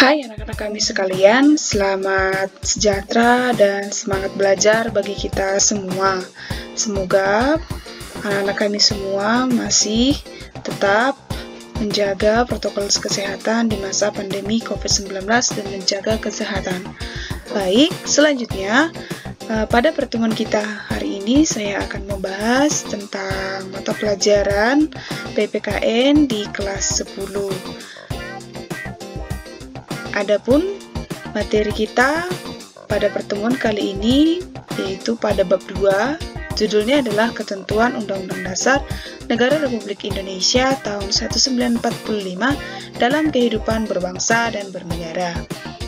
Hai anak-anak kami sekalian, selamat sejahtera dan semangat belajar bagi kita semua. Semoga anak-anak kami semua masih tetap menjaga protokol kesehatan di masa pandemi COVID-19 dan menjaga kesehatan. Baik, selanjutnya pada pertemuan kita hari ini saya akan membahas tentang mata pelajaran PPKN di kelas 10. Adapun materi kita pada pertemuan kali ini yaitu pada bab 2, judulnya adalah Ketentuan Undang-Undang Dasar Negara Republik Indonesia tahun 1945 dalam kehidupan berbangsa dan bernegara.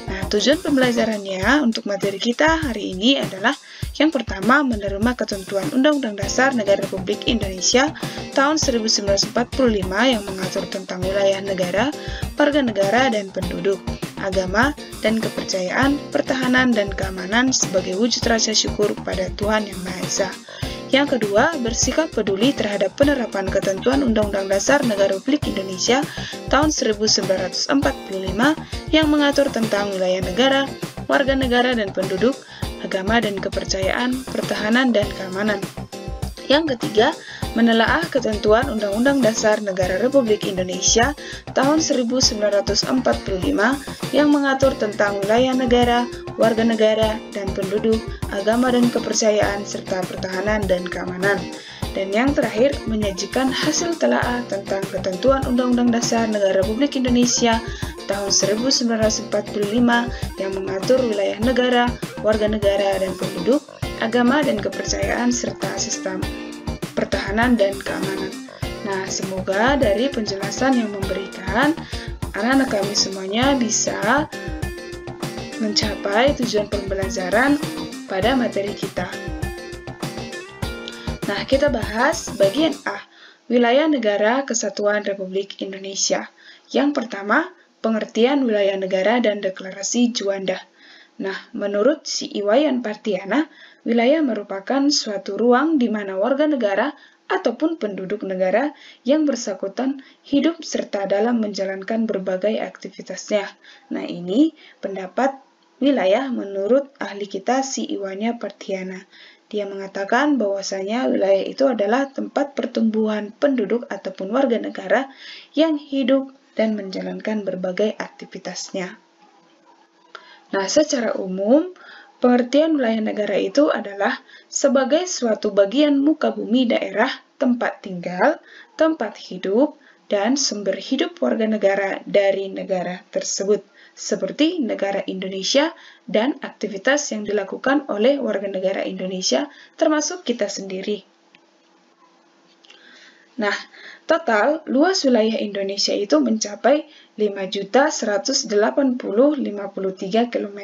Nah, tujuan pembelajarannya untuk materi kita hari ini adalah yang pertama, menerima ketentuan Undang-Undang Dasar Negara Republik Indonesia tahun 1945 yang mengatur tentang wilayah negara, warga negara, dan penduduk, agama, dan kepercayaan, pertahanan, dan keamanan sebagai wujud rasa syukur pada Tuhan Yang Maha Esa. Yang kedua, bersikap peduli terhadap penerapan ketentuan Undang-Undang Dasar Negara Republik Indonesia tahun 1945 yang mengatur tentang wilayah negara, warga negara, dan penduduk, agama dan kepercayaan, pertahanan dan keamanan. Yang ketiga, menelaah ketentuan Undang-Undang Dasar Negara Republik Indonesia tahun 1945 yang mengatur tentang wilayah negara, warga negara, dan penduduk, agama dan kepercayaan, serta pertahanan dan keamanan. Dan yang terakhir, menyajikan hasil telaah tentang ketentuan Undang-Undang Dasar Negara Republik Indonesia tahun 1945 yang mengatur wilayah negara, warga negara, dan penduduk, agama dan kepercayaan, serta sistem pertahanan dan keamanan. Nah, semoga dari penjelasan yang memberikan, anak-anak kami semuanya bisa mencapai tujuan pembelajaran pada materi kita. Nah, kita bahas bagian A, Wilayah Negara Kesatuan Republik Indonesia. Yang pertama, pengertian wilayah negara dan deklarasi Juanda. Nah, menurut si Iwayan Partiana, wilayah merupakan suatu ruang di mana warga negara ataupun penduduk negara yang bersangkutan hidup serta dalam menjalankan berbagai aktivitasnya. Nah, ini pendapat wilayah menurut ahli kita si Iwayan Partiana. Dia mengatakan bahwasanya wilayah itu adalah tempat pertumbuhan penduduk ataupun warga negara yang hidup dan menjalankan berbagai aktivitasnya. Nah, secara umum, pengertian wilayah negara itu adalah sebagai suatu bagian muka bumi daerah, tempat tinggal, tempat hidup, dan sumber hidup warga negara dari negara tersebut, seperti negara Indonesia dan aktivitas yang dilakukan oleh warga negara Indonesia, termasuk kita sendiri. Nah, total luas wilayah Indonesia itu mencapai 5.180.053 km²,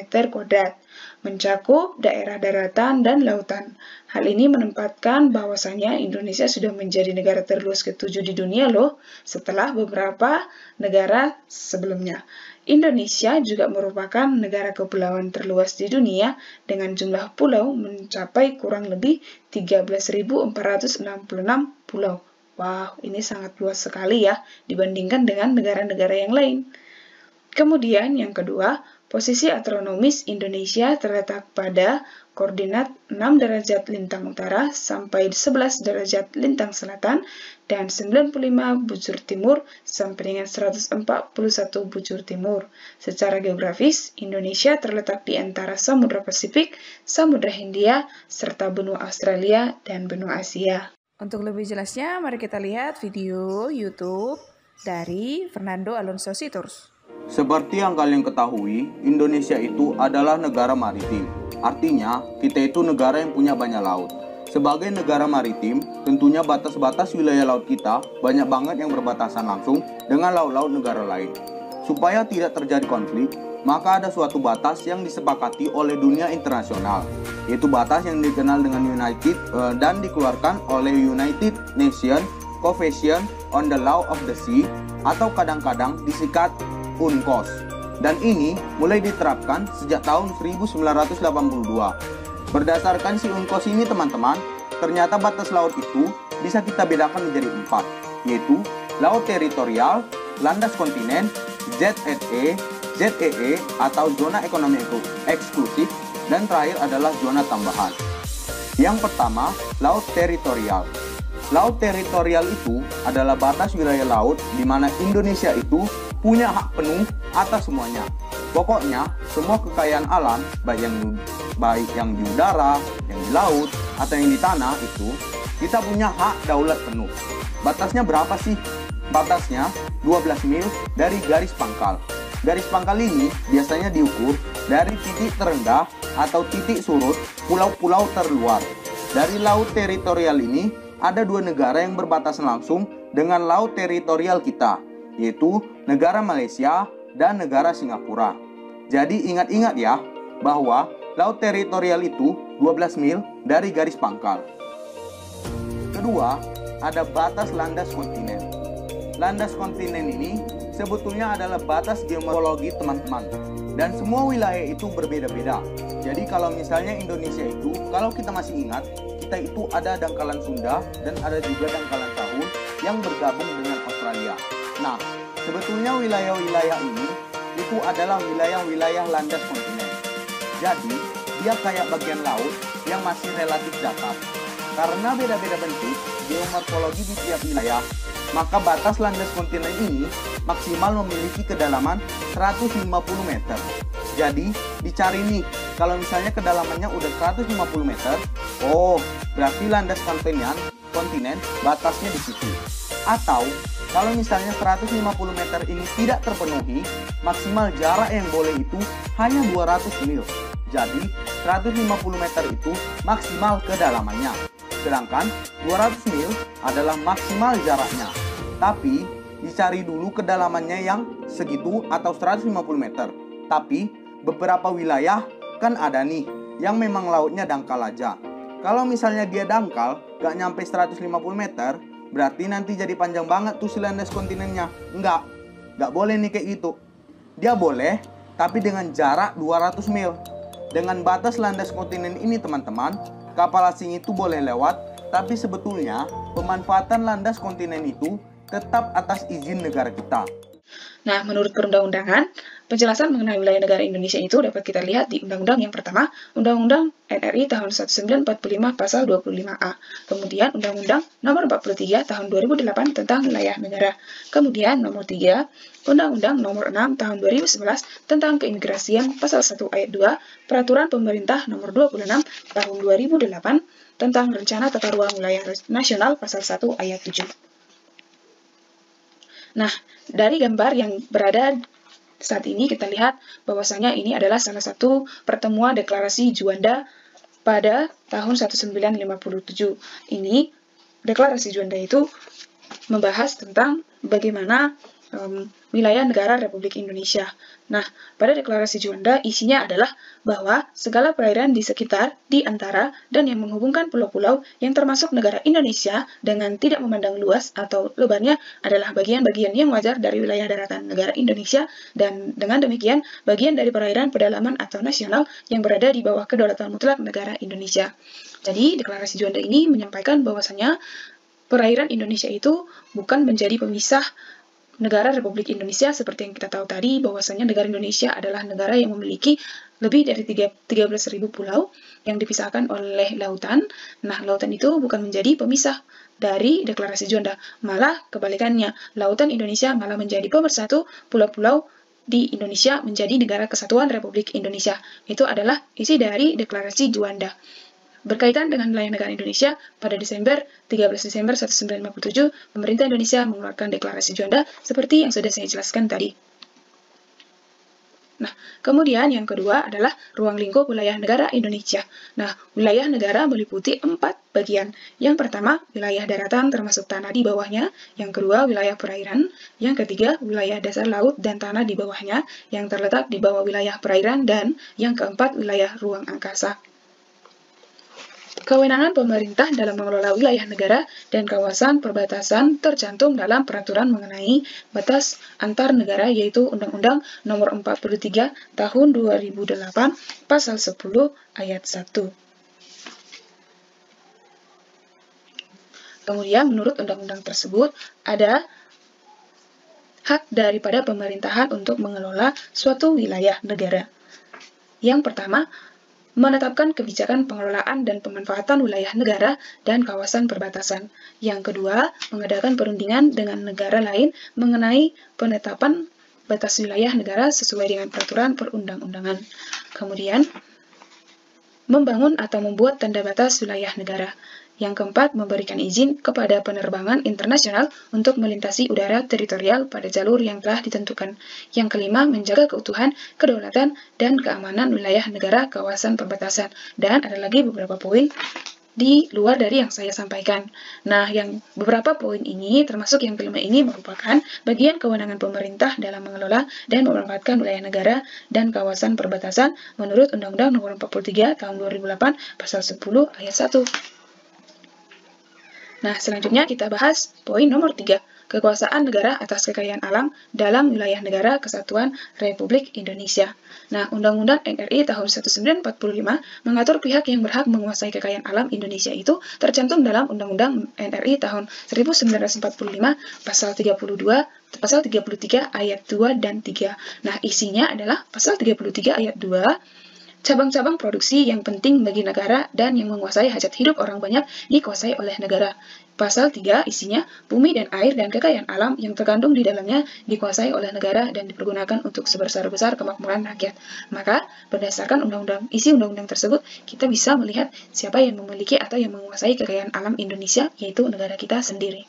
mencakup daerah daratan dan lautan. Hal ini menempatkan bahwasannya Indonesia sudah menjadi negara terluas ke-7 di dunia loh, setelah beberapa negara sebelumnya. Indonesia juga merupakan negara kepulauan terluas di dunia dengan jumlah pulau mencapai kurang lebih 13.466 pulau. Wow, ini sangat luas sekali ya dibandingkan dengan negara-negara yang lain. Kemudian yang kedua, posisi astronomis Indonesia terletak pada koordinat 6 derajat lintang utara sampai 11 derajat lintang selatan dan 95 bujur timur sampai dengan 141 bujur timur. Secara geografis, Indonesia terletak di antara Samudra Pasifik, Samudra Hindia, serta benua Australia dan benua Asia. Untuk lebih jelasnya, mari kita lihat video YouTube dari Fernando Alonso Sitorus. Seperti yang kalian ketahui, Indonesia itu adalah negara maritim. Artinya, kita itu negara yang punya banyak laut. Sebagai negara maritim, tentunya batas-batas wilayah laut kita banyak banget yang berbatasan langsung dengan laut-laut negara lain. Supaya tidak terjadi konflik, maka ada suatu batas yang disepakati oleh dunia internasional, yaitu batas yang dikenal dengan dan dikeluarkan oleh United Nations Convention on the Law of the Sea atau kadang-kadang disingkat UNCLOS. Dan ini mulai diterapkan sejak tahun 1982. Berdasarkan si UNCLOS ini teman-teman, ternyata batas laut itu bisa kita bedakan menjadi 4, yaitu laut teritorial, landas kontinen, ZRE, ZEE atau zona ekonomi eksklusif, dan terakhir adalah zona tambahan. Yang pertama, laut teritorial. Laut teritorial itu adalah batas wilayah laut di mana Indonesia itu punya hak penuh atas semuanya. Pokoknya, semua kekayaan alam, baik yang di udara, yang di laut, atau yang di tanah itu, kita punya hak daulat penuh. Batasnya berapa sih? Batasnya 12 mil dari garis pangkal. Garis pangkal ini biasanya diukur dari titik terendah atau titik surut pulau-pulau terluar. Dari laut teritorial ini, ada dua negara yang berbatasan langsung dengan laut teritorial kita, yaitu negara Malaysia dan negara Singapura. Jadi ingat-ingat ya, bahwa laut teritorial itu 12 mil dari garis pangkal. Kedua, ada batas landas kontinen. Landas kontinen ini sebetulnya adalah batas geomorfologi teman-teman. Dan semua wilayah itu berbeda-beda. Jadi kalau misalnya Indonesia itu, kalau kita masih ingat, kita itu ada dangkalan Sunda dan ada juga dangkalan Sahul yang bergabung dengan Australia. Nah, sebetulnya wilayah-wilayah ini itu adalah wilayah-wilayah landas kontinen. Jadi, dia kayak bagian laut yang masih relatif datar. Karena beda-beda bentuk geomorfologi di tiap wilayah, maka batas landas kontinen ini maksimal memiliki kedalaman 150 meter. Jadi, dicari nih, kalau misalnya kedalamannya udah 150 meter, oh, berarti landas kontinen batasnya di situ. Atau, kalau misalnya 150 meter ini tidak terpenuhi, maksimal jarak yang boleh itu hanya 200 mil. Jadi, 150 meter itu maksimal kedalamannya. Sedangkan 200 mil adalah maksimal jaraknya. Tapi dicari dulu kedalamannya yang segitu atau 150 meter. Tapi beberapa wilayah kan ada nih yang memang lautnya dangkal aja. Kalau misalnya dia dangkal gak nyampe 150 meter, berarti nanti jadi panjang banget tuh si landas kontinennya. Gak boleh nih kayak gitu. Dia boleh, tapi dengan jarak 200 mil. Dengan batas landas kontinen ini teman-teman, kapal asing itu boleh lewat, tapi sebetulnya pemanfaatan landas kontinen itu tetap atas izin negara kita. Nah, menurut perundang-undangan, penjelasan mengenai wilayah negara Indonesia itu dapat kita lihat di Undang-Undang yang pertama, Undang-Undang NRI tahun 1945 pasal 25A. Kemudian Undang-Undang nomor 43 tahun 2008 tentang wilayah negara. Kemudian nomor 3, Undang-Undang nomor 6 tahun 2011 tentang keimigrasian pasal 1 ayat 2, Peraturan Pemerintah nomor 26 tahun 2008 tentang Rencana Tata Ruang Wilayah Nasional pasal 1 ayat 7. Nah, dari gambar yang berada saat ini kita lihat bahwasanya ini adalah salah satu pertemuan deklarasi Juanda pada tahun 1957. Ini deklarasi Juanda itu membahas tentang bagaimana wilayah negara Republik Indonesia. Nah, pada deklarasi Juanda isinya adalah bahwa segala perairan di sekitar, di antara, dan yang menghubungkan pulau-pulau yang termasuk negara Indonesia dengan tidak memandang luas atau lebarnya adalah bagian-bagian yang wajar dari wilayah daratan negara Indonesia, dan dengan demikian bagian dari perairan pedalaman atau nasional yang berada di bawah kedaulatan mutlak negara Indonesia. Jadi, deklarasi Juanda ini menyampaikan bahwasanya perairan Indonesia itu bukan menjadi pemisah negara Republik Indonesia seperti yang kita tahu tadi, bahwasanya negara Indonesia adalah negara yang memiliki lebih dari 13.000 pulau yang dipisahkan oleh lautan. Nah, lautan itu bukan menjadi pemisah dari deklarasi Juanda, malah kebalikannya, lautan Indonesia malah menjadi pemersatu pulau-pulau di Indonesia menjadi negara kesatuan Republik Indonesia. Itu adalah isi dari deklarasi Juanda. Berkaitan dengan wilayah negara Indonesia, pada 13 Desember 1957, pemerintah Indonesia mengeluarkan deklarasi Juanda seperti yang sudah saya jelaskan tadi. Nah, kemudian yang kedua adalah ruang lingkup wilayah negara Indonesia. Nah, wilayah negara meliputi 4 bagian. Yang pertama, wilayah daratan termasuk tanah di bawahnya. Yang kedua, wilayah perairan. Yang ketiga, wilayah dasar laut dan tanah di bawahnya yang terletak di bawah wilayah perairan. Dan yang keempat, wilayah ruang angkasa. Kewenangan pemerintah dalam mengelola wilayah negara dan kawasan perbatasan tercantum dalam peraturan mengenai batas antar negara, yaitu Undang-Undang Nomor 43 Tahun 2008 Pasal 10 Ayat 1. Kemudian menurut undang-undang tersebut ada hak daripada pemerintahan untuk mengelola suatu wilayah negara. Yang pertama, menetapkan kebijakan pengelolaan dan pemanfaatan wilayah negara dan kawasan perbatasan. Yang kedua, mengadakan perundingan dengan negara lain mengenai penetapan batas wilayah negara sesuai dengan peraturan perundang-undangan. Kemudian, membangun atau membuat tanda batas wilayah negara. Yang keempat, memberikan izin kepada penerbangan internasional untuk melintasi udara teritorial pada jalur yang telah ditentukan. Yang kelima, menjaga keutuhan, kedaulatan, dan keamanan wilayah negara kawasan perbatasan. Dan ada lagi beberapa poin di luar dari yang saya sampaikan. Nah, yang beberapa poin ini, termasuk yang kelima ini, merupakan bagian kewenangan pemerintah dalam mengelola dan memanfaatkan wilayah negara dan kawasan perbatasan menurut Undang-Undang Nomor 43 Tahun 2008 Pasal 10 Ayat 1. Nah, selanjutnya kita bahas poin nomor 3, kekuasaan negara atas kekayaan alam dalam wilayah negara kesatuan Republik Indonesia. Nah, Undang-Undang NRI tahun 1945 mengatur pihak yang berhak menguasai kekayaan alam Indonesia itu tercantum dalam Undang-Undang NRI tahun 1945 pasal 33 ayat 2 dan 3. Nah, isinya adalah pasal 33 ayat 2, cabang-cabang produksi yang penting bagi negara dan yang menguasai hajat hidup orang banyak dikuasai oleh negara. Pasal 3 isinya bumi dan air dan kekayaan alam yang terkandung di dalamnya dikuasai oleh negara dan dipergunakan untuk sebesar-besar kemakmuran rakyat. Maka berdasarkan isi undang-undang tersebut, kita bisa melihat siapa yang memiliki atau yang menguasai kekayaan alam Indonesia, yaitu negara kita sendiri.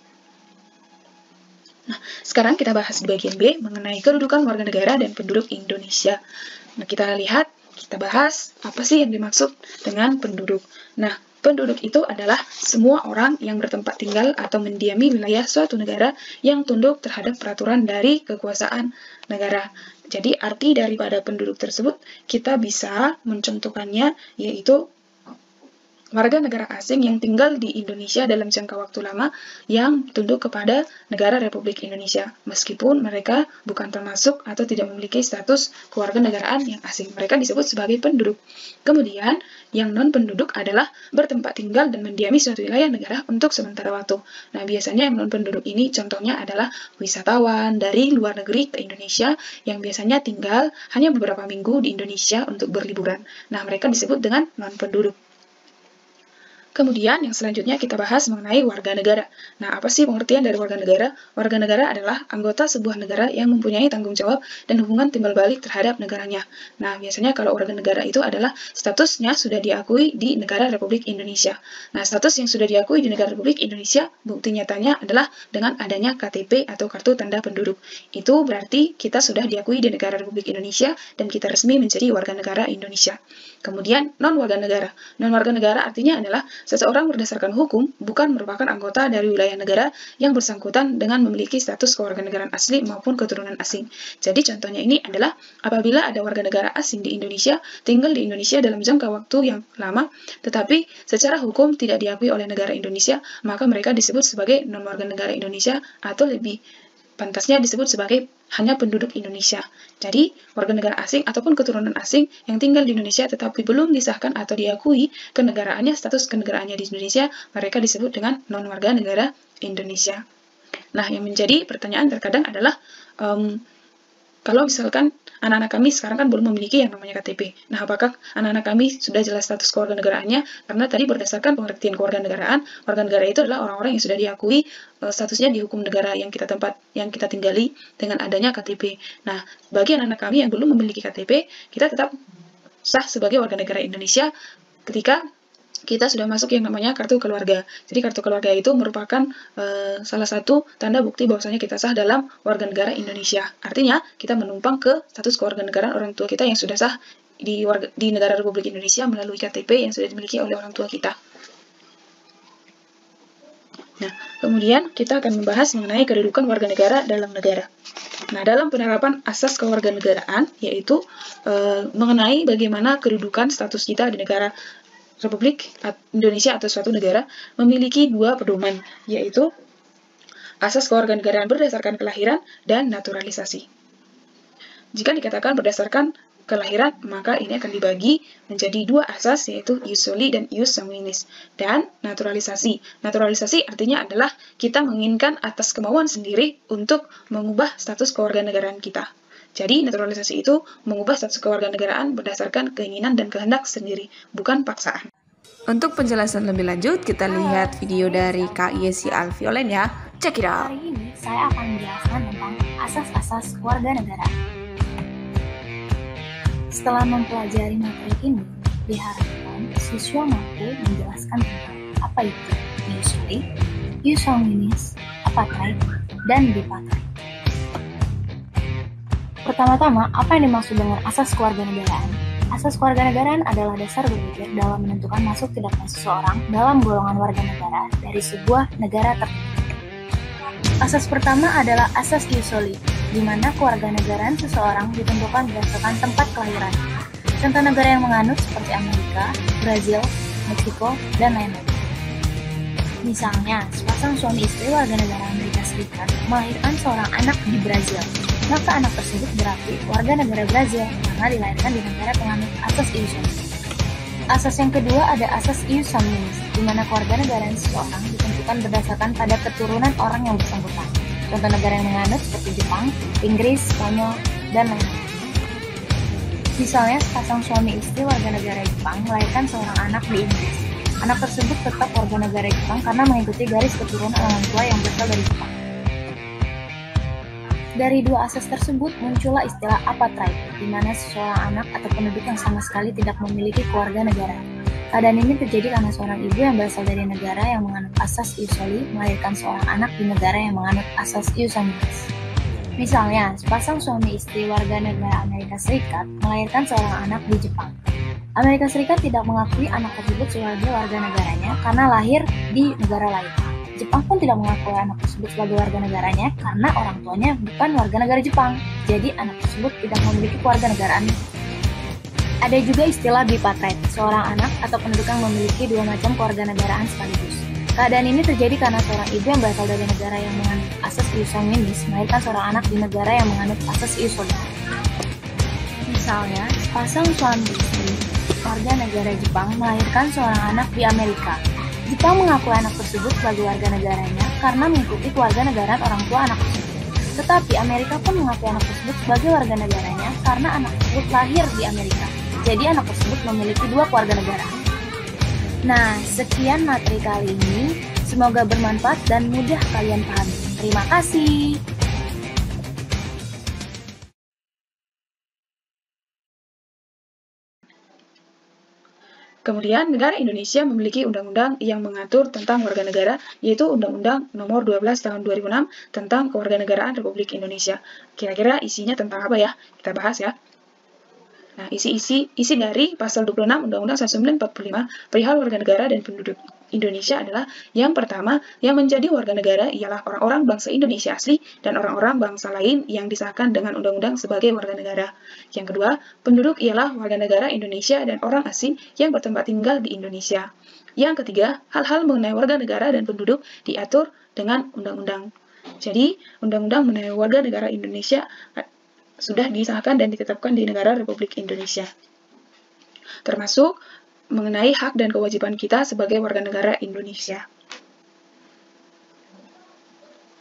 Nah, sekarang kita bahas di bagian B mengenai kedudukan warga negara dan penduduk Indonesia. Nah, kita bahas apa sih yang dimaksud dengan penduduk. Nah, penduduk itu adalah semua orang yang bertempat tinggal atau mendiami wilayah suatu negara yang tunduk terhadap peraturan dari kekuasaan negara. Jadi, arti daripada penduduk tersebut kita bisa mencontohkannya, yaitu warga negara asing yang tinggal di Indonesia dalam jangka waktu lama yang tunduk kepada negara Republik Indonesia, meskipun mereka bukan termasuk atau tidak memiliki status kewarganegaraan yang asing. Mereka disebut sebagai penduduk. Kemudian, yang non-penduduk adalah bertempat tinggal dan mendiami suatu wilayah negara untuk sementara waktu. Nah, biasanya yang non-penduduk ini contohnya adalah wisatawan dari luar negeri ke Indonesia yang biasanya tinggal hanya beberapa minggu di Indonesia untuk berliburan. Nah, mereka disebut dengan non-penduduk. Kemudian yang selanjutnya kita bahas mengenai warga negara. Nah, apa sih pengertian dari warga negara? Warga negara adalah anggota sebuah negara yang mempunyai tanggung jawab dan hubungan timbal balik terhadap negaranya. Nah, biasanya kalau warga negara itu adalah statusnya sudah diakui di negara Republik Indonesia. Nah, status yang sudah diakui di negara Republik Indonesia, bukti nyatanya adalah dengan adanya KTP atau kartu tanda penduduk. Itu berarti kita sudah diakui di negara Republik Indonesia dan kita resmi menjadi warga negara Indonesia. Kemudian, non-warga negara. Non-warga negara artinya adalah seseorang berdasarkan hukum bukan merupakan anggota dari wilayah negara yang bersangkutan dengan memiliki status kewarganegaraan asli maupun keturunan asing. Jadi contohnya ini adalah apabila ada warga negara asing di Indonesia, tinggal di Indonesia dalam jangka waktu yang lama, tetapi secara hukum tidak diakui oleh negara Indonesia, maka mereka disebut sebagai non-warga negara Indonesia atau lebih pantasnya disebut sebagai hanya penduduk Indonesia. Jadi, warga negara asing ataupun keturunan asing yang tinggal di Indonesia tetapi belum disahkan atau diakui kenegaraannya, status kenegaraannya di Indonesia, mereka disebut dengan non-warga negara Indonesia. Nah, yang menjadi pertanyaan terkadang adalah, kalau misalkan anak-anak kami sekarang kan belum memiliki yang namanya KTP. Nah, apakah anak-anak kami sudah jelas status kewarganegaraannya? Karena tadi berdasarkan pengertian kewarganegaraan, warga negara itu adalah orang-orang yang sudah diakui statusnya di hukum negara yang kita tinggali dengan adanya KTP. Nah, bagi anak-anak kami yang belum memiliki KTP, kita tetap sah sebagai warga negara Indonesia ketika kita sudah masuk yang namanya kartu keluarga. Jadi kartu keluarga itu merupakan salah satu tanda bukti bahwasanya kita sah dalam warga negara Indonesia. Artinya kita menumpang ke status kewarganegaraan orang tua kita yang sudah sah di negara Republik Indonesia melalui KTP yang sudah dimiliki oleh orang tua kita. Nah, kemudian kita akan membahas mengenai kedudukan warga negara dalam negara. Nah, dalam penerapan asas kewarganegaraan, yaitu mengenai bagaimana kedudukan status kita di negara Republik Indonesia atau suatu negara memiliki dua pedoman, yaitu asas kewarganegaraan berdasarkan kelahiran dan naturalisasi. Jika dikatakan berdasarkan kelahiran, maka ini akan dibagi menjadi dua asas, yaitu ius soli dan ius sanguinis. Dan naturalisasi. Naturalisasi artinya adalah kita menginginkan atas kemauan sendiri untuk mengubah status kewarganegaraan kita. Jadi, naturalisasi itu mengubah status kewarganegaraan berdasarkan keinginan dan kehendak sendiri, bukan paksaan. Untuk penjelasan lebih lanjut, kita lihat video dari Kak Yesi Alviolen ya. Check it out! Hari ini saya akan menjelaskan tentang asas-asas kewarganegaraan. Setelah mempelajari materi ini, diharapkan siswa mampu menjelaskan tentang apa itu ius soli, ius sanguinis, apartheid, dan bipartheid. Pertama-tama, apa yang dimaksud dengan asas kewarganegaraan? Asas kewarganegaraan adalah dasar berpikir dalam menentukan masuk tidaknya seseorang dalam golongan warga negara dari sebuah negara tertentu. Asas pertama adalah asas ius soli, di mana kewarganegaraan seseorang ditentukan berdasarkan tempat kelahiran. Contoh negara yang menganut seperti Amerika, Brazil, Meksiko, dan lain-lain. Misalnya, sepasang suami istri warga negara Amerika Serikat melahirkan seorang anak di Brazil, maka anak tersebut berarti warga negara Brazil karena dilahirkan di negara penganut asas ius soli. Asas yang kedua ada asas ius sanguinis, di mana kewarganegaraan seseorang ditentukan berdasarkan pada keturunan orang yang bersangkutan. Contoh negara yang menganut seperti Jepang, Inggris, Spanyol, dan lain-lain. Misalnya, sepasang suami istri warga negara Jepang melahirkan seorang anak di Inggris. Anak tersebut tetap warga negara Jepang karena mengikuti garis keturunan orang tua yang berasal dari Jepang. Dari dua asas tersebut muncullah istilah apartheid, di mana seseorang anak atau penduduk yang sama sekali tidak memiliki keluarga negara. Keadaan ini terjadi karena seorang ibu yang berasal dari negara yang menganut asas ius soli melahirkan seorang anak di negara yang menganut asas ius sanguinis. Misalnya, sepasang suami istri warga negara Amerika Serikat melahirkan seorang anak di Jepang. Amerika Serikat tidak mengakui anak tersebut sebagai warga negaranya karena lahir di negara lain. Jepang pun tidak mengakui anak tersebut sebagai warga negaranya karena orang tuanya bukan warga negara Jepang. Jadi anak tersebut tidak memiliki kewarganegaraan. Ada juga istilah bipartheid, seorang anak atau penduduk yang memiliki dua macam kewarganegaraan sekaligus. Keadaan ini terjadi karena seorang ibu yang berasal dari negara yang menganut asas ius sanguinis melahirkan seorang anak di negara yang menganut asas ius soli. Misalnya, sepasang suami istri warga negara Jepang melahirkan seorang anak di Amerika. Jepang mengakui anak tersebut sebagai warga negaranya karena mengikuti kewarganegaraan orang tua anak tersebut. Tetapi Amerika pun mengakui anak tersebut sebagai warga negaranya karena anak tersebut lahir di Amerika. Jadi anak tersebut memiliki dua kewarganegaraan. Nah, sekian materi kali ini. Semoga bermanfaat dan mudah kalian pahami. Terima kasih. Kemudian, negara Indonesia memiliki undang-undang yang mengatur tentang warga negara, yaitu Undang-Undang Nomor 12 Tahun 2006 tentang Kewarganegaraan Republik Indonesia. Kira-kira isinya tentang apa ya? Kita bahas ya. Nah, isi dari pasal 26 Undang-Undang 1945 perihal warga negara dan penduduk Indonesia adalah yang pertama, yang menjadi warga negara ialah orang-orang bangsa Indonesia asli dan orang-orang bangsa lain yang disahkan dengan undang-undang sebagai warga negara. Yang kedua, penduduk ialah warga negara Indonesia dan orang asing yang bertempat tinggal di Indonesia. Yang ketiga, hal-hal mengenai warga negara dan penduduk diatur dengan undang-undang. Jadi, undang-undang mengenai warga negara Indonesia sudah disahkan dan ditetapkan di negara Republik Indonesia. Termasuk mengenai hak dan kewajiban kita sebagai warga negara Indonesia.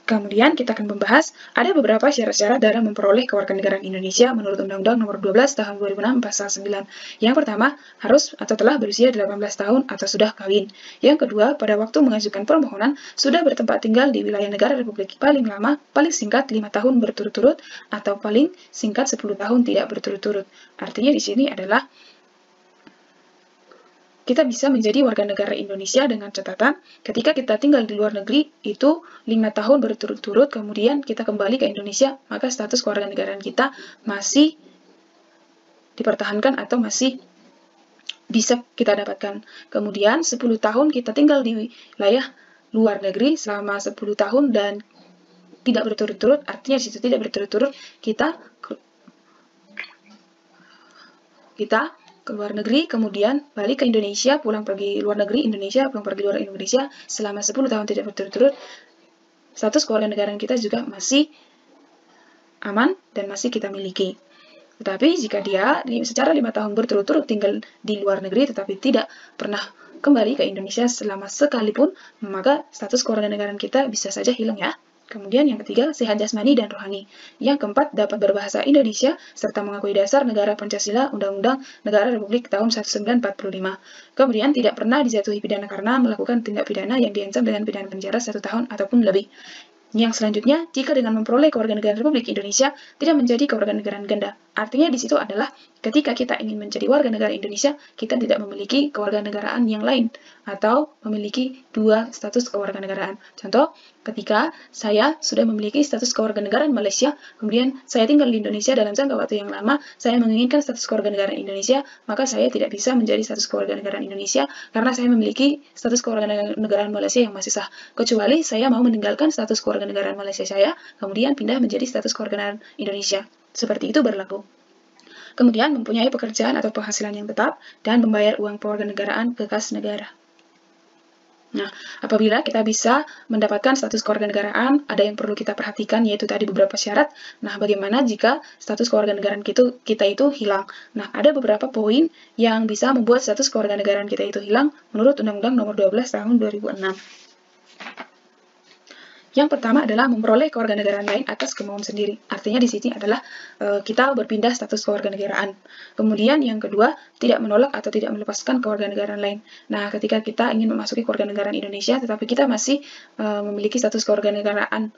Kemudian kita akan membahas ada beberapa syarat-syarat dalam memperoleh kewarganegaraan Indonesia menurut Undang-Undang Nomor 12 Tahun 2006 Pasal 9. Yang pertama, harus atau telah berusia 18 tahun atau sudah kawin. Yang kedua, pada waktu mengajukan permohonan sudah bertempat tinggal di wilayah negara Republik paling lama, paling singkat 5 tahun berturut-turut atau paling singkat 10 tahun tidak berturut-turut. Artinya di sini adalah kita bisa menjadi warga negara Indonesia dengan catatan ketika kita tinggal di luar negeri itu 5 tahun berturut-turut, kemudian kita kembali ke Indonesia, maka status kewarganegaraan kita masih dipertahankan atau masih bisa kita dapatkan. Kemudian 10 tahun kita tinggal di wilayah luar negeri selama 10 tahun dan tidak berturut-turut, artinya di situ tidak berturut-turut kita ke luar negeri, kemudian balik ke Indonesia, pulang pergi luar negeri, Indonesia, pulang pergi luar Indonesia, selama 10 tahun tidak berturut-turut, status kewarganegaraan kita juga masih aman dan masih kita miliki. Tetapi jika dia secara 5 tahun berturut-turut tinggal di luar negeri tetapi tidak pernah kembali ke Indonesia selama sekalipun, maka status kewarganegaraan kita bisa saja hilang ya. Kemudian yang ketiga, sehat jasmani dan rohani. Yang keempat, dapat berbahasa Indonesia serta mengakui dasar negara Pancasila Undang-Undang Negara Republik tahun 1945. Kemudian tidak pernah dijatuhi pidana karena melakukan tindak pidana yang diancam dengan pidana penjara 1 tahun ataupun lebih. Yang selanjutnya, jika dengan memperoleh kewarganegaraan Republik Indonesia tidak menjadi kewarganegaraan ganda. Artinya di situ adalah ketika kita ingin menjadi warga negara Indonesia, kita tidak memiliki kewarganegaraan yang lain atau memiliki 2 status kewarganegaraan. Contoh, ketika saya sudah memiliki status kewarganegaraan Malaysia, kemudian saya tinggal di Indonesia dalam jangka waktu yang lama, saya menginginkan status kewarganegaraan Indonesia, maka saya tidak bisa menjadi status kewarganegaraan Indonesia karena saya memiliki status kewarganegaraan Malaysia yang masih sah. Kecuali saya mau meninggalkan status kewarganegaraan Malaysia saya, kemudian pindah menjadi status kewarganegaraan Indonesia. Seperti itu berlaku. Kemudian mempunyai pekerjaan atau penghasilan yang tetap dan membayar uang kewarganegaraan ke kas negara. Nah, apabila kita bisa mendapatkan status kewarganegaraan, ada yang perlu kita perhatikan yaitu tadi beberapa syarat. Nah, bagaimana jika status kewarganegaraan kita itu hilang? Nah, ada beberapa poin yang bisa membuat status kewarganegaraan kita itu hilang menurut Undang-Undang Nomor 12 Tahun 2006. Yang pertama adalah memperoleh kewarganegaraan lain atas kemauan sendiri. Artinya di sini adalah kita berpindah status kewarganegaraan. Kemudian yang kedua, tidak menolak atau tidak melepaskan kewarganegaraan lain. Nah, ketika kita ingin memasuki kewarganegaraan Indonesia, tetapi kita masih memiliki status kewarganegaraan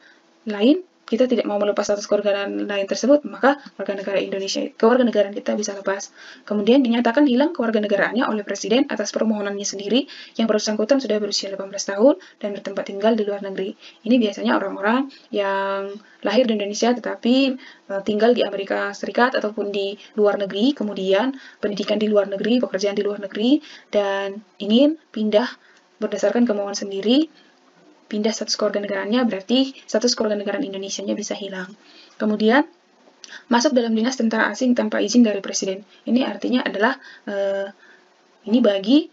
lain, kita tidak mau melepas status kewarganegaraan lain tersebut, maka kewarganegaraan kita bisa lepas. Kemudian dinyatakan hilang kewarganegaraannya oleh Presiden atas permohonannya sendiri yang bersangkutan sudah berusia 18 tahun dan bertempat tinggal di luar negeri. Ini biasanya orang-orang yang lahir di Indonesia tetapi tinggal di Amerika Serikat ataupun di luar negeri, kemudian pendidikan di luar negeri, pekerjaan di luar negeri, dan ingin pindah berdasarkan kemauan sendiri. Pindah status kewarganegaraannya berarti status kewarganegaraan Indonesianya bisa hilang. Kemudian masuk dalam dinas tentara asing tanpa izin dari Presiden. Ini artinya adalah ini bagi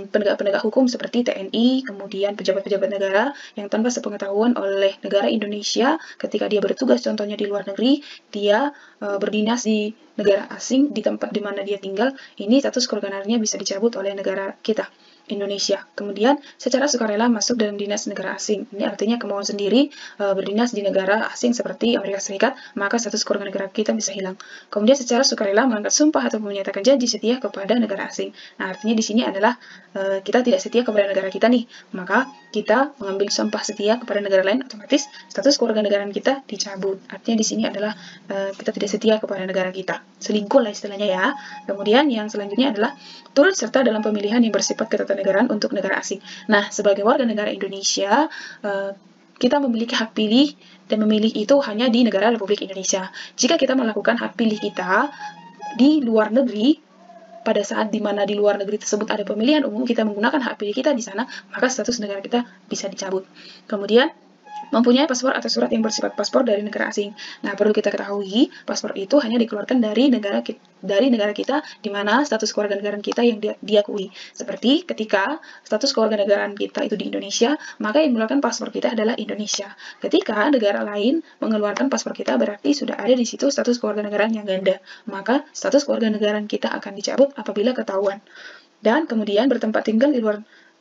penegak-penegak hukum seperti TNI, kemudian pejabat-pejabat negara yang tanpa sepengetahuan oleh negara Indonesia ketika dia bertugas contohnya di luar negeri, dia berdinas di negara asing di tempat di mana dia tinggal, ini status kewarganegaranya bisa dicabut oleh negara kita. Indonesia. Kemudian secara sukarela masuk dalam dinas negara asing. Ini artinya kemauan sendiri berdinas di negara asing seperti Amerika Serikat, maka status kewarganegaraan kita bisa hilang. Kemudian secara sukarela mengangkat sumpah atau menyatakan janji setia kepada negara asing. Nah, artinya di sini adalah kita tidak setia kepada negara kita nih, maka kita mengambil sumpah setia kepada negara lain, otomatis status kewarganegaraan kita dicabut. Artinya di sini adalah kita tidak setia kepada negara kita. Selingkuh lah istilahnya ya. Kemudian yang selanjutnya adalah turut serta dalam pemilihan yang bersifat ketatanegaraan untuk negara asing. Nah, sebagai warga negara Indonesia, kita memiliki hak pilih dan memilih itu hanya di negara Republik Indonesia. Jika kita melakukan hak pilih kita di luar negeri, pada saat di mana di luar negeri tersebut ada pemilihan umum, kita menggunakan hak pilih kita di sana, maka status negara kita bisa dicabut. Kemudian, mempunyai paspor atau surat yang bersifat paspor dari negara asing. Nah, perlu kita ketahui, paspor itu hanya dikeluarkan dari negara kita di mana status kewarganegaraan kita yang diakui. Seperti ketika status kewarganegaraan kita itu di Indonesia, maka yang mengeluarkan paspor kita adalah Indonesia. Ketika negara lain mengeluarkan paspor kita, berarti sudah ada di situ status kewarganegaraan yang ganda. Maka status kewarganegaraan kita akan dicabut apabila ketahuan. Dan kemudian bertempat tinggal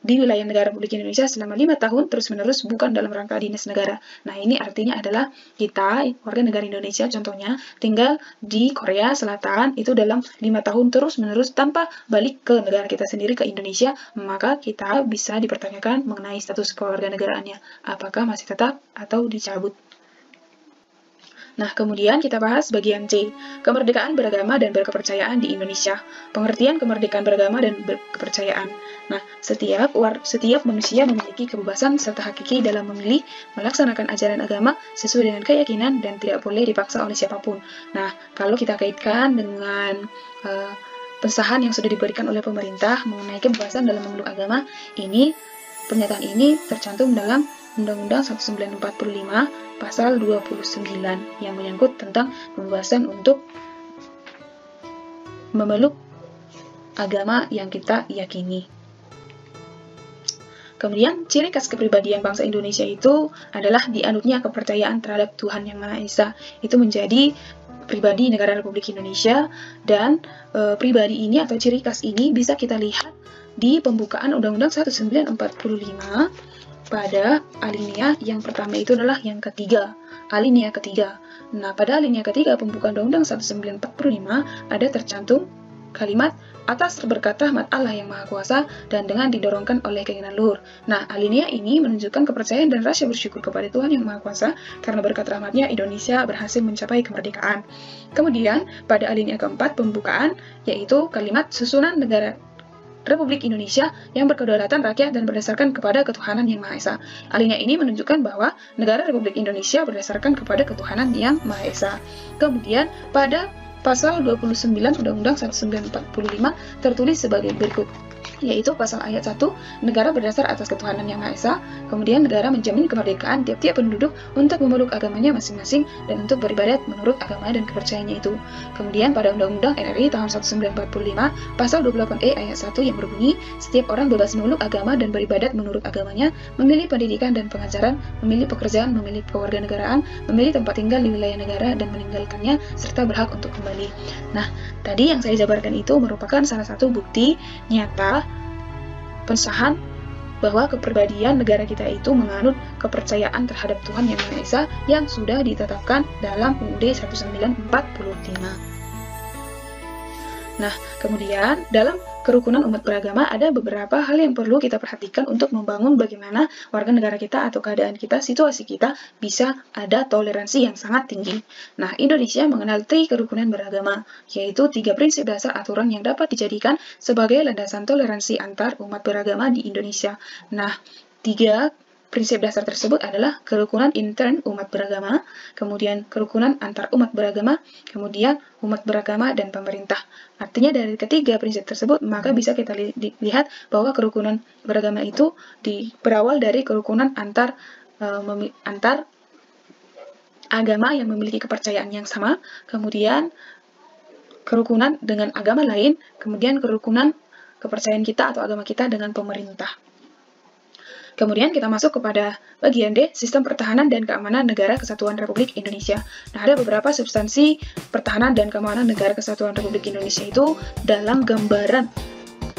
di wilayah negara Republik Indonesia selama 5 tahun terus-menerus bukan dalam rangka dinas negara. Nah, ini artinya adalah kita, warga negara Indonesia contohnya, tinggal di Korea Selatan itu dalam 5 tahun terus-menerus tanpa balik ke negara kita sendiri, ke Indonesia, maka kita bisa dipertanyakan mengenai status kewarganegaraannya. Apakah masih tetap atau dicabut? Nah, kemudian kita bahas bagian C, kemerdekaan beragama dan berkepercayaan di Indonesia. Pengertian kemerdekaan beragama dan berkepercayaan. Nah, setiap manusia memiliki kebebasan serta hakiki dalam memilih, melaksanakan ajaran agama sesuai dengan keyakinan dan tidak boleh dipaksa oleh siapapun. Nah, kalau kita kaitkan dengan pesahan yang sudah diberikan oleh pemerintah mengenai kebebasan dalam memeluk agama, pernyataan ini tercantum dalam Undang-Undang 1945 Pasal 29 yang menyangkut tentang kebebasan untuk memeluk agama yang kita yakini. Kemudian, ciri khas kepribadian bangsa Indonesia itu adalah dianutnya kepercayaan terhadap Tuhan Yang Maha Esa. Itu menjadi pribadi negara Republik Indonesia, dan pribadi ini atau ciri khas ini bisa kita lihat di pembukaan Undang-Undang 1945 pada alinea yang pertama, itu adalah yang ketiga, alinea ketiga. Nah, pada alinea ketiga pembukaan Undang-Undang 1945 ada tercantum kalimat atas berkata rahmat Allah yang Maha Kuasa dan dengan didorongkan oleh keinginan luhur. Nah, alinea ini menunjukkan kepercayaan dan rasa bersyukur kepada Tuhan yang Maha Kuasa karena berkat rahmatnya Indonesia berhasil mencapai kemerdekaan. Kemudian, pada alinea keempat pembukaan, yaitu kalimat susunan negara Republik Indonesia yang berkedaulatan rakyat dan berdasarkan kepada ketuhanan yang Maha Esa. Alinea ini menunjukkan bahwa negara Republik Indonesia berdasarkan kepada ketuhanan yang Maha Esa. Kemudian, pada Pasal 29 Undang-Undang 1945 tertulis sebagai berikut, yaitu pasal ayat 1, negara berdasar atas ketuhanan yang Maha Esa, kemudian negara menjamin kemerdekaan tiap-tiap penduduk untuk memeluk agamanya masing-masing dan untuk beribadat menurut agama dan kepercayaannya itu. Kemudian pada Undang-Undang RRI tahun 1945, pasal 28E ayat 1 yang berbunyi, setiap orang bebas memeluk agama dan beribadat menurut agamanya, memilih pendidikan dan pengajaran, memilih pekerjaan, memilih kewarganegaraan, memilih tempat tinggal di wilayah negara dan meninggalkannya, serta berhak untuk kembali. Nah, tadi yang saya jabarkan itu merupakan salah satu bukti nyata pensahan bahwa kepribadian negara kita itu menganut kepercayaan terhadap Tuhan Yang Maha Esa yang sudah ditetapkan dalam UUD 1945. Nah, kemudian dalam kerukunan umat beragama ada beberapa hal yang perlu kita perhatikan untuk membangun bagaimana warga negara kita atau keadaan kita, situasi kita bisa ada toleransi yang sangat tinggi. Nah, Indonesia mengenal tri kerukunan beragama, yaitu 3 prinsip dasar aturan yang dapat dijadikan sebagai landasan toleransi antar umat beragama di Indonesia. Nah, 3 prinsip dasar tersebut adalah kerukunan intern umat beragama, kemudian kerukunan antar umat beragama, kemudian umat beragama dan pemerintah. Artinya dari ketiga prinsip tersebut, maka bisa kita lihat bahwa kerukunan beragama itu berawal dari kerukunan antar agama yang memiliki kepercayaan yang sama, kemudian kerukunan dengan agama lain, kemudian kerukunan kepercayaan kita atau agama kita dengan pemerintah. Kemudian kita masuk kepada bagian D, Sistem Pertahanan dan Keamanan Negara Kesatuan Republik Indonesia. Nah, ada beberapa substansi pertahanan dan keamanan negara Kesatuan Republik Indonesia itu dalam gambaran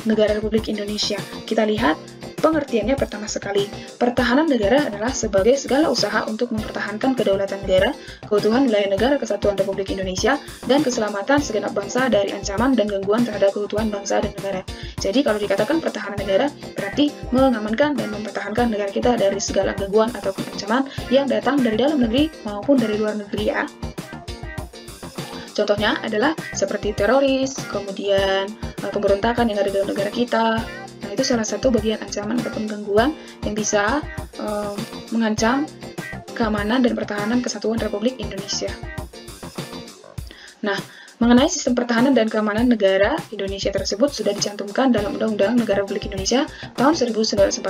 negara Republik Indonesia. Kita lihat pengertiannya pertama sekali. Pertahanan negara adalah sebagai segala usaha untuk mempertahankan kedaulatan negara, keutuhan wilayah negara Kesatuan Republik Indonesia, dan keselamatan segenap bangsa dari ancaman dan gangguan terhadap keutuhan bangsa dan negara. Jadi kalau dikatakan pertahanan negara, berarti mengamankan dan mempertahankan negara kita dari segala gangguan ataupun ancaman yang datang dari dalam negeri maupun dari luar negeri ya. Contohnya adalah seperti teroris, kemudian pemberontakan yang ada dalam negara kita. Nah, itu salah satu bagian ancaman ataupun gangguan yang bisa mengancam keamanan dan pertahanan Kesatuan Republik Indonesia. Nah, mengenai sistem pertahanan dan keamanan negara Indonesia tersebut sudah dicantumkan dalam Undang-Undang Negara Republik Indonesia tahun 1945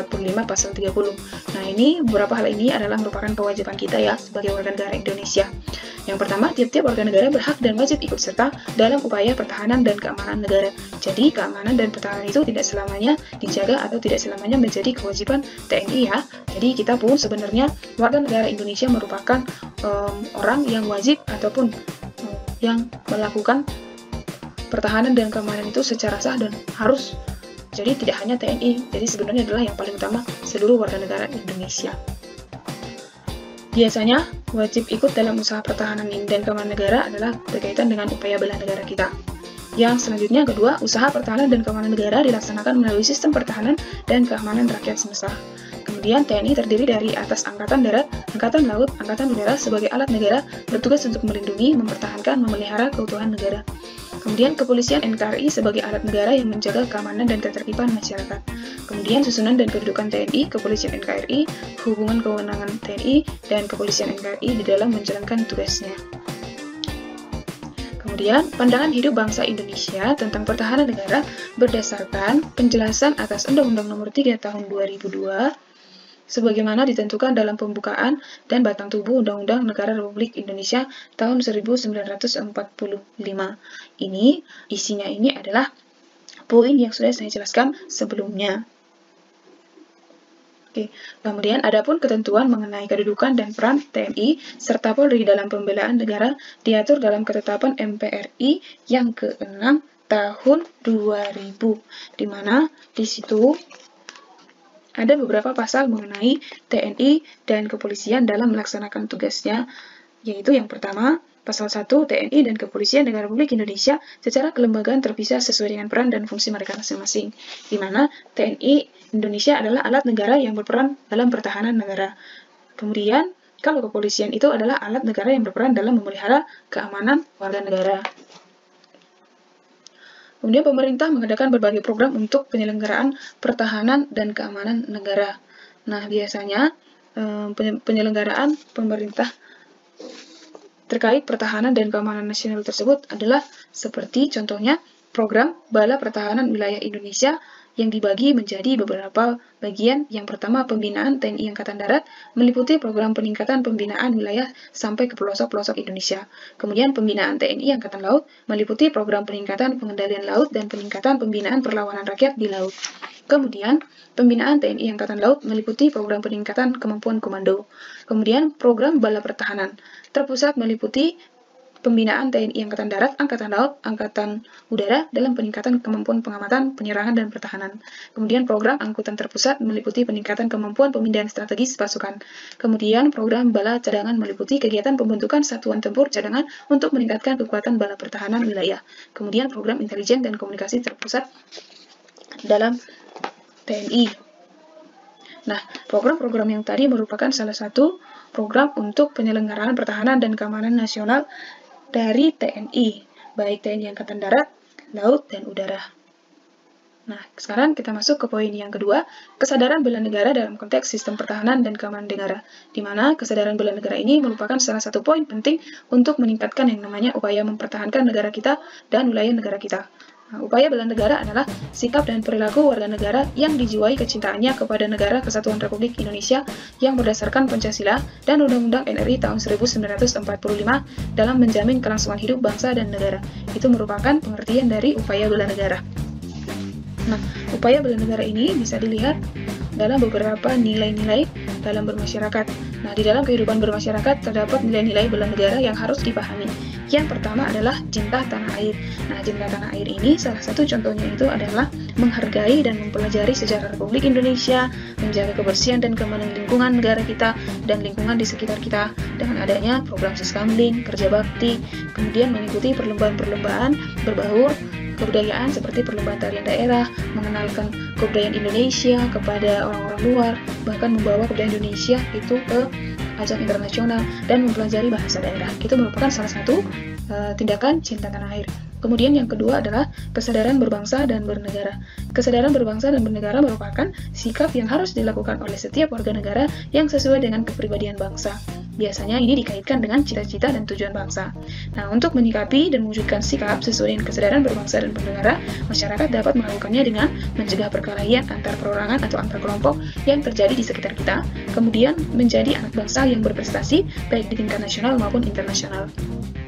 pasal 30. Nah, ini beberapa hal ini adalah merupakan kewajiban kita ya sebagai warga negara Indonesia. Yang pertama, tiap-tiap warga negara berhak dan wajib ikut serta dalam upaya pertahanan dan keamanan negara. Jadi, keamanan dan pertahanan itu tidak selamanya dijaga atau tidak selamanya menjadi kewajiban TNI ya. Jadi, kita pun sebenarnya warga negara Indonesia merupakan orang yang wajib ataupun yang melakukan pertahanan dan keamanan itu secara sah dan harus. Jadi, tidak hanya TNI. Jadi, sebenarnya adalah yang paling utama seluruh warga negara Indonesia. Biasanya, wajib ikut dalam usaha pertahanan dan keamanan negara adalah berkaitan dengan upaya bela negara kita. Yang selanjutnya, kedua, usaha pertahanan dan keamanan negara dilaksanakan melalui sistem pertahanan dan keamanan rakyat semesta. Kemudian, TNI terdiri dari atas Angkatan Darat, Angkatan Laut, Angkatan Udara sebagai alat negara bertugas untuk melindungi, mempertahankan, memelihara keutuhan negara. Kemudian, Kepolisian NKRI sebagai alat negara yang menjaga keamanan dan ketertiban masyarakat. Kemudian, susunan dan kedudukan TNI, Kepolisian NKRI, hubungan kewenangan TNI, dan Kepolisian NKRI di dalam menjalankan tugasnya. Kemudian, pandangan hidup bangsa Indonesia tentang pertahanan negara berdasarkan penjelasan atas Undang-Undang Nomor 3 Tahun 2002, sebagaimana ditentukan dalam pembukaan dan batang tubuh Undang-Undang Negara Republik Indonesia tahun 1945. Isinya ini adalah poin yang sudah saya jelaskan sebelumnya. Oke, kemudian adapun ketentuan mengenai kedudukan dan peran TNI serta Polri dalam pembelaan negara diatur dalam Ketetapan MPRI yang ke-6 tahun 2000, di mana di situ ada beberapa pasal mengenai TNI dan kepolisian dalam melaksanakan tugasnya, yaitu yang pertama, Pasal 1, TNI dan Kepolisian Negara Republik Indonesia secara kelembagaan terpisah sesuai dengan peran dan fungsi mereka masing-masing, di mana TNI Indonesia adalah alat negara yang berperan dalam pertahanan negara. Kemudian, kalau kepolisian itu adalah alat negara yang berperan dalam memelihara keamanan warga negara. Kemudian pemerintah mengadakan berbagai program untuk penyelenggaraan pertahanan dan keamanan negara. Nah, biasanya penyelenggaraan pemerintah terkait pertahanan dan keamanan nasional tersebut adalah seperti contohnya program Bala Pertahanan Wilayah Indonesia yang dibagi menjadi beberapa bagian. Yang pertama, pembinaan TNI Angkatan Darat meliputi program peningkatan pembinaan wilayah sampai ke pelosok-pelosok Indonesia. Kemudian pembinaan TNI Angkatan Laut meliputi program peningkatan pengendalian laut dan peningkatan pembinaan perlawanan rakyat di laut. Kemudian, pembinaan TNI Angkatan Laut meliputi program peningkatan kemampuan komando. Kemudian, program Bala Pertahanan terpusat meliputi pembinaan TNI Angkatan Darat, Angkatan Laut, Angkatan Udara dalam peningkatan kemampuan pengamatan, penyerangan, dan pertahanan. Kemudian program angkutan terpusat meliputi peningkatan kemampuan pemindahan strategis pasukan. Kemudian program bala cadangan meliputi kegiatan pembentukan satuan tempur cadangan untuk meningkatkan kekuatan bala pertahanan wilayah. Kemudian program intelijen dan komunikasi terpusat dalam TNI. Nah, program-program yang tadi merupakan salah satu program untuk penyelenggaraan pertahanan dan keamanan nasional dari TNI, baik TNI Angkatan Darat, Laut, dan Udara. Nah, sekarang kita masuk ke poin yang kedua, kesadaran bela negara dalam konteks sistem pertahanan dan keamanan negara, di mana kesadaran bela negara ini merupakan salah satu poin penting untuk meningkatkan yang namanya upaya mempertahankan negara kita dan wilayah negara kita. Nah, upaya bela negara adalah sikap dan perilaku warga negara yang dijiwai kecintaannya kepada negara Kesatuan Republik Indonesia yang berdasarkan Pancasila dan Undang-Undang NRI tahun 1945 dalam menjamin kelangsungan hidup bangsa dan negara. Itu merupakan pengertian dari upaya bela negara. Nah, upaya bela negara ini bisa dilihat dalam beberapa nilai-nilai dalam bermasyarakat. Nah, di dalam kehidupan bermasyarakat terdapat nilai-nilai bela negara yang harus dipahami. Yang pertama adalah cinta tanah air. Nah, cinta tanah air ini salah satu contohnya itu adalah menghargai dan mempelajari sejarah Republik Indonesia, menjaga kebersihan dan keamanan lingkungan negara kita dan lingkungan di sekitar kita dengan adanya program Siskamling, kerja bakti, kemudian mengikuti perlombaan-perlombaan berbaur kebudayaan seperti perlombaan tarian daerah, mengenalkan kebudayaan Indonesia kepada orang-orang luar, bahkan membawa kebudayaan Indonesia itu ke ajang internasional dan mempelajari bahasa daerah. Itu merupakan salah satu tindakan cinta tanah air. Kemudian yang kedua adalah kesadaran berbangsa dan bernegara. Kesadaran berbangsa dan bernegara merupakan sikap yang harus dilakukan oleh setiap warga negara yang sesuai dengan kepribadian bangsa. Biasanya ini dikaitkan dengan cita-cita dan tujuan bangsa. Nah, untuk menyikapi dan mewujudkan sikap sesuai dengan kesadaran berbangsa dan bernegara, masyarakat dapat melakukannya dengan mencegah perkelahian antar perorangan atau antar kelompok yang terjadi di sekitar kita, kemudian menjadi anak bangsa yang berprestasi baik di tingkat nasional maupun internasional.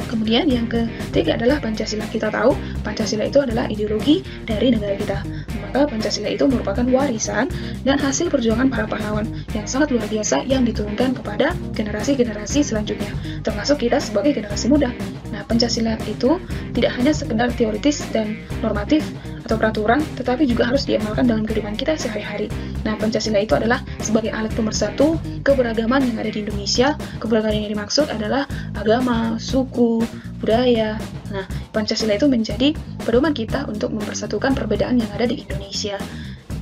Kemudian yang ketiga adalah Pancasila. Kita tahu Pancasila itu adalah ideologi dari negara kita. Maka Pancasila itu merupakan warisan dan hasil perjuangan para pahlawan yang sangat luar biasa yang diturunkan kepada generasi-generasi selanjutnya, termasuk kita sebagai generasi muda. Nah, Pancasila itu tidak hanya sekedar teoritis dan normatif atau peraturan, tetapi juga harus diamalkan dalam kehidupan kita sehari-hari. Nah, Pancasila itu adalah sebagai alat pemersatu keberagaman yang ada di Indonesia. Keberagaman yang dimaksud adalah agama, suku, budaya. Nah, Pancasila itu menjadi pedoman kita untuk mempersatukan perbedaan yang ada di Indonesia.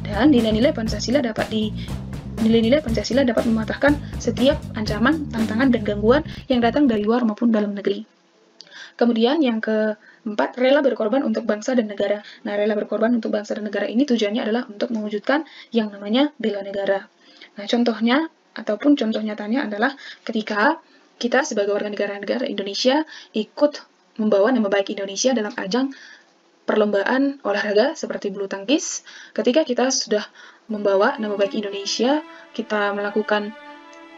Dan nilai-nilai Pancasila dapat mematahkan setiap ancaman, tantangan, dan gangguan yang datang dari luar maupun dalam negeri. Kemudian yang keempat, rela berkorban untuk bangsa dan negara. Nah, rela berkorban untuk bangsa dan negara ini tujuannya adalah untuk mewujudkan yang namanya bela negara. Nah, contohnya ataupun contoh nyatanya adalah ketika kita sebagai warga negara Indonesia ikut membawa nama baik Indonesia dalam ajang perlombaan olahraga seperti bulu tangkis. Ketika kita sudah membawa nama baik Indonesia, kita melakukan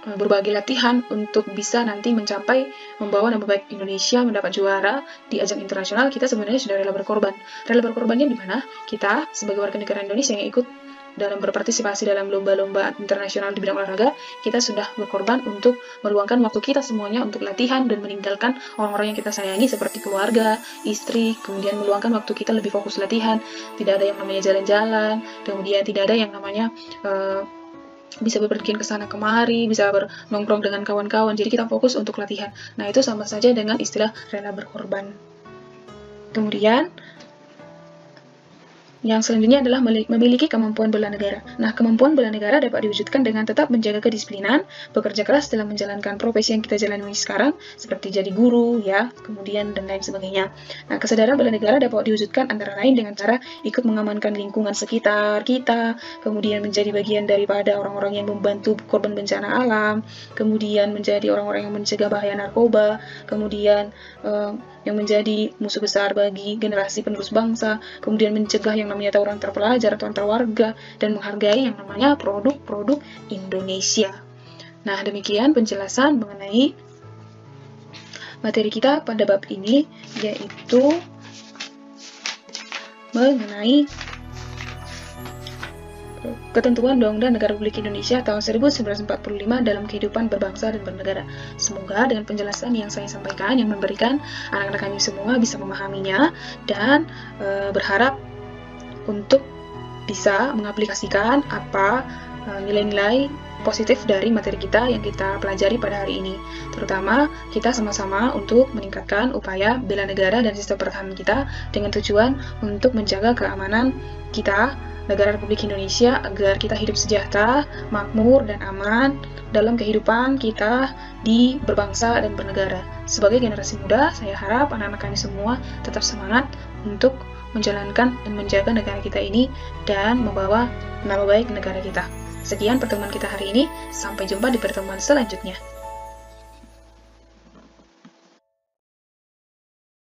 berbagai latihan untuk bisa nanti mencapai membawa nama baik Indonesia mendapat juara di ajang internasional, kita sebenarnya sudah rela berkorban. Rela berkorbannya di mana? Kita sebagai warga negara Indonesia yang ikut dalam berpartisipasi dalam lomba-lomba internasional di bidang olahraga, kita sudah berkorban untuk meluangkan waktu kita semuanya untuk latihan dan meninggalkan orang-orang yang kita sayangi seperti keluarga, istri, kemudian meluangkan waktu kita lebih fokus latihan, tidak ada yang namanya jalan-jalan, kemudian tidak ada yang namanya bisa berpergian ke sana kemari, bisa bernongkrong dengan kawan-kawan, jadi kita fokus untuk latihan. Nah, itu sama saja dengan istilah rela berkorban. Kemudian yang selanjutnya adalah memiliki kemampuan bela negara. Nah, kemampuan bela negara dapat diwujudkan dengan tetap menjaga kedisiplinan, bekerja keras dalam menjalankan profesi yang kita jalani sekarang, seperti jadi guru, ya, kemudian dan lain sebagainya. Nah, kesadaran bela negara dapat diwujudkan antara lain dengan cara ikut mengamankan lingkungan sekitar kita, kemudian menjadi bagian daripada orang-orang yang membantu korban bencana alam, kemudian menjadi orang-orang yang mencegah bahaya narkoba, kemudian yang menjadi musuh besar bagi generasi penerus bangsa, kemudian mencegah yang namanya tawuran antar pelajar atau antar warga, dan menghargai yang namanya produk-produk Indonesia. Nah, demikian penjelasan mengenai materi kita pada bab ini, yaitu mengenai Ketentuan Undang-Undang Negara Republik Indonesia tahun 1945 dalam kehidupan berbangsa dan bernegara. Semoga dengan penjelasan yang saya sampaikan yang memberikan anak-anak kami semua bisa memahaminya dan berharap untuk bisa mengaplikasikan apa nilai-nilai positif dari materi kita yang kita pelajari pada hari ini. Terutama kita sama-sama untuk meningkatkan upaya bela negara dan sistem pertahanan kita dengan tujuan untuk menjaga keamanan kita, negara Republik Indonesia, agar kita hidup sejahtera, makmur, dan aman dalam kehidupan kita di berbangsa dan bernegara. Sebagai generasi muda, saya harap anak-anak kami semua tetap semangat untuk menjalankan dan menjaga negara kita ini dan membawa nama baik negara kita. Sekian pertemuan kita hari ini, sampai jumpa di pertemuan selanjutnya.